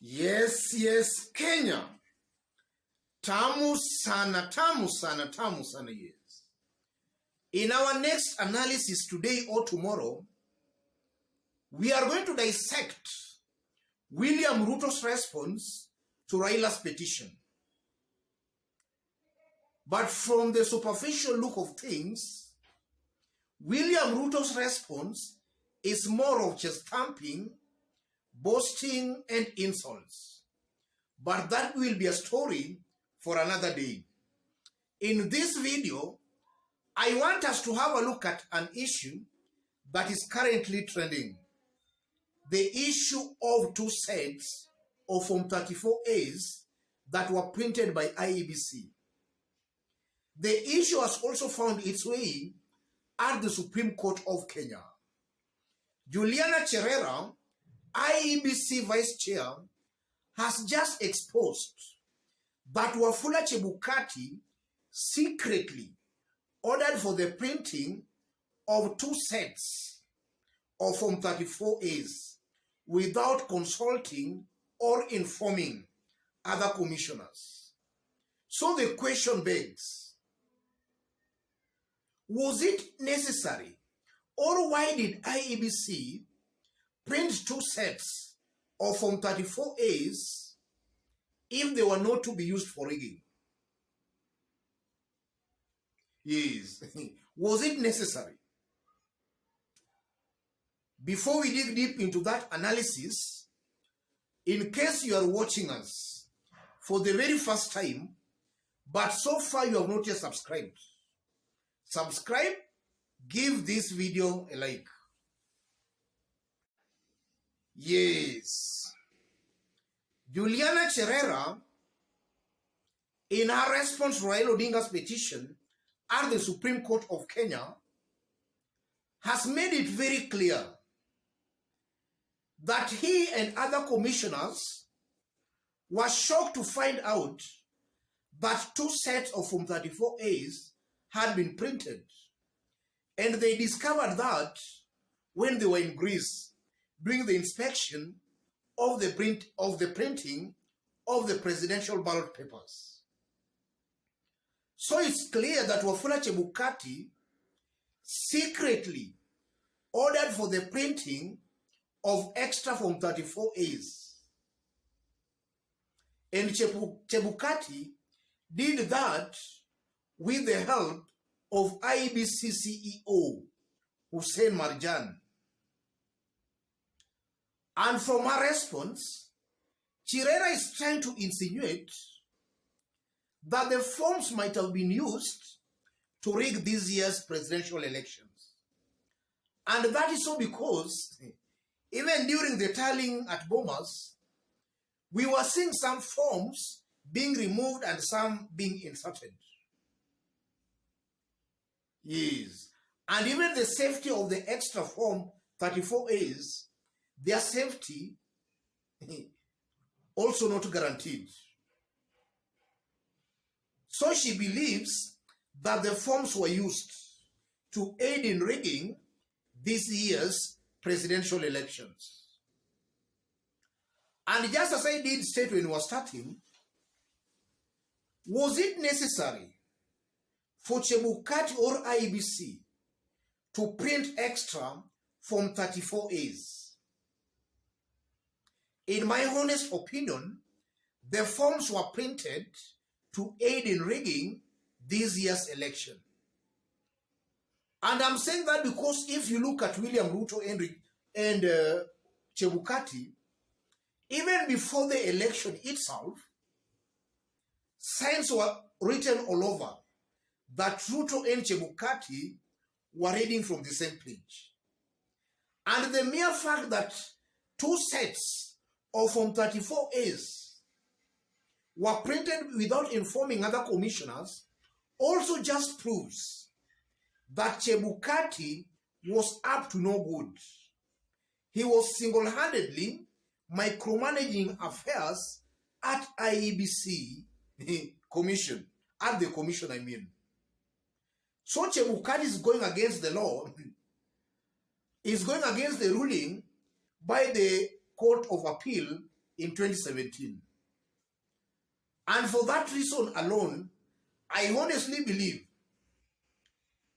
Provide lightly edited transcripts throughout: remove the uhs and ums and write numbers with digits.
Yes, Kenya. Tamu sana, yes. In our next analysis today or tomorrow, we are going to dissect William Ruto's response to Raila's petition. But from the superficial look of things, William Ruto's response is more of just thumping, boasting, and insults. But that will be a story for another day. In this video, I want us to have a look at an issue that is currently trending. The issue of 2 sets of Form 34As that were printed by IEBC. The issue has also found its way at the Supreme Court of Kenya. Juliana Cherera, IEBC Vice Chair, has just exposed that Wafula Chebukati secretly ordered for the printing of 2 sets of Form 34As without consulting or informing other commissioners. So the question begs, was it necessary, or why did IEBC print 2 sets of Form 34As if they were not to be used for rigging? Yes. Was it necessary? Before we dig deep into that analysis, in case you are watching us for the very first time, but so far you have not yet subscribed, subscribe, give this video a like. Yes. Juliana Cherera, in her response to Raila Odinga's petition at the Supreme Court of Kenya, has made it very clear that he and other commissioners were shocked to find out that 2 sets of Form 34As had been printed. And they discovered that when they were in Greece doing the inspection of the printing of the presidential ballot papers. So it's clear that Wafula Chebukati secretly ordered for the printing of extra Form 34As. And Chebukati did that with the help of IEBC CEO Hussein Marjan. And from her response, Cherera is trying to insinuate that the forms might have been used to rig this year's presidential elections. And that is so because even during the tallying at Bomas, we were seeing some forms being removed and some being inserted. Yes. And even the safety of the extra Form 34As, their safety also not guaranteed. So she believes that the forms were used to aid in rigging this year's presidential elections. And just as I did state when we were starting, was it necessary for Chebukati or IEBC to print extra Form 34As? In my honest opinion, the forms were printed to aid in rigging this year's election. And I'm saying that because if you look at William Ruto and Chebukati, even before the election itself, signs were written all over that Ruto and Chebukati were reading from the same page. And the mere fact that 2 sets of Form 34As were printed without informing other commissioners also just proves that Chebukati was up to no good. He was single-handedly micromanaging affairs at IEBC commission, at the commission I mean. So Chebukati is going against the law, is going against the ruling by the Court of Appeal in 2017. And for that reason alone, I honestly believe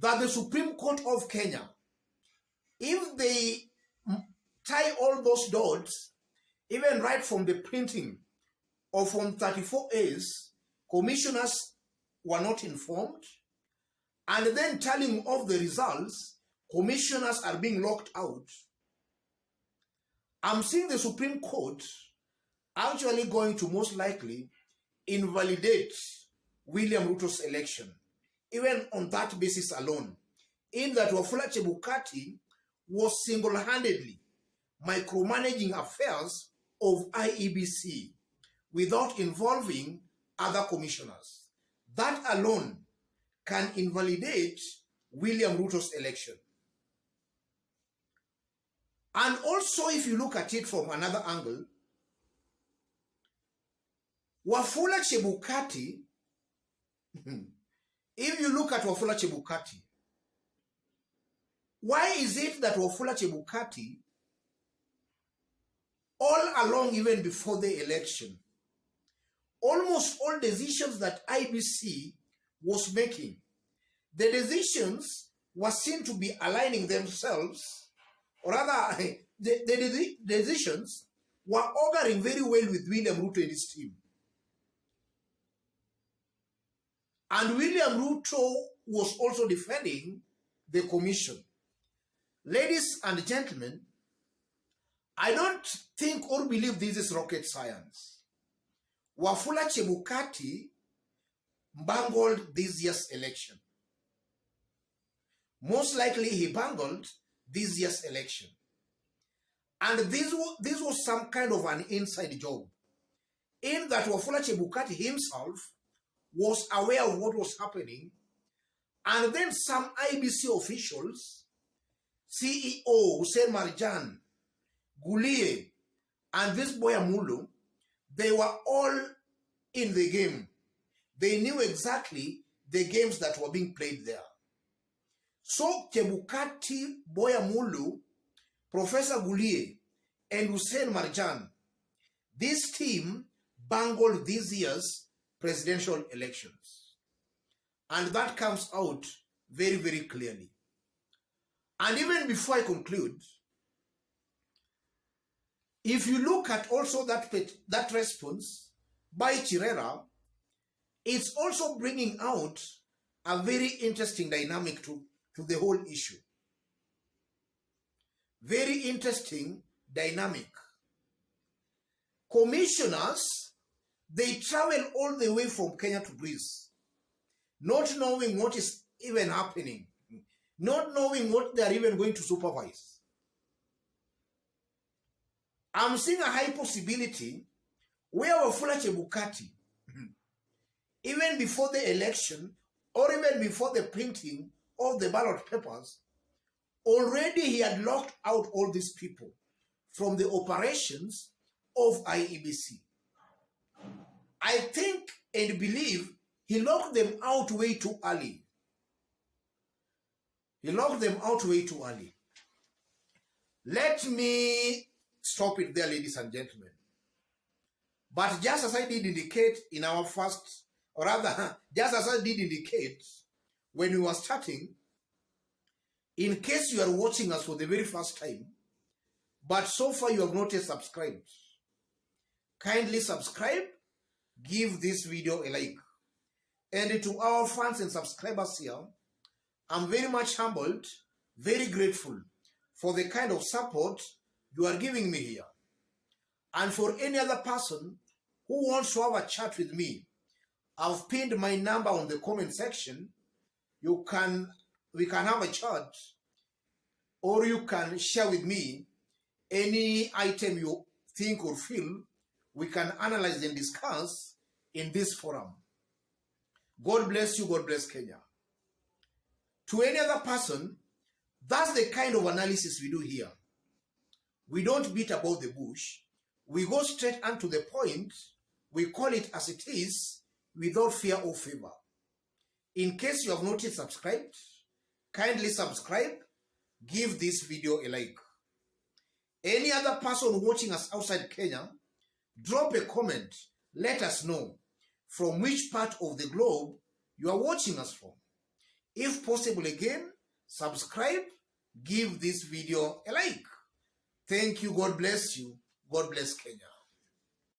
that the Supreme Court of Kenya, if they tie all those dots, even right from the printing of Form 34As, commissioners were not informed, and then telling of the results, commissioners are being locked out. I'm seeing the Supreme Court actually going to most likely invalidate William Ruto's election, even on that basis alone, in that Wafula Chebukati was single-handedly micromanaging affairs of IEBC without involving other commissioners. That alone can invalidate William Ruto's election. And also, if you look at it from another angle, Wafula Chebukati, if you look at Wafula Chebukati, why is it that Wafula Chebukati, all along, even before the election, almost all decisions that IEBC was making, the decisions were seen to be aligning themselves, or rather, the decisions were auguring very well with William Ruto and his team. And William Ruto was also defending the commission. Ladies and gentlemen, I don't think or believe this is rocket science. Wafula Chebukati bungled this year's election. Most likely he bungled this year's election. And this was some kind of an inside job, in that Wafula Chebukati himself was aware of what was happening, and then some IEBC officials, CEO Hussein Marjan, Gulie, and this boy Amulu, they were all in the game. They knew exactly the games that were being played there. So Chebukati, Boya Mulu, Professor Gulie, and Hussein Marjan, this team bungled this year's presidential elections. And that comes out very, very clearly. And even before I conclude, if you look at also that response by Chirera, it's also bringing out a very interesting dynamic to the whole issue. Very interesting dynamic. Commissioners, they travel all the way from Kenya to Greece, not knowing what is even happening, not knowing what they are even going to supervise. I'm seeing a high possibility where Wafula Chebukati, even before the election or even before the printing of the ballot papers, already he had locked out all these people from the operations of IEBC. I think and believe he locked them out way too early. He locked them out way too early. Let me stop it there, ladies and gentlemen. But just as I did indicate in our first, or rather, just as I did indicate when we were starting, in case you are watching us for the very first time, but so far you have not yet subscribed, kindly subscribe, give this video a like. And to our fans and subscribers here, I'm very much humbled, very grateful for the kind of support you are giving me here. And for any other person who wants to have a chat with me, I've pinned my number on the comment section. We can have a chat, or you can share with me any item you think or feel we can analyze and discuss in this forum. God bless you, God bless Kenya. To any other person, that's the kind of analysis we do here. We don't beat about the bush. We go straight on to the point. We call it as it is, without fear or favor. In case you have not yet subscribed, kindly subscribe, give this video a like. Any other person watching us outside Kenya, Drop a comment. Let us know from which part of the globe you are watching us from. If possible again, subscribe, give this video a like. Thank you. God bless you. God bless Kenya.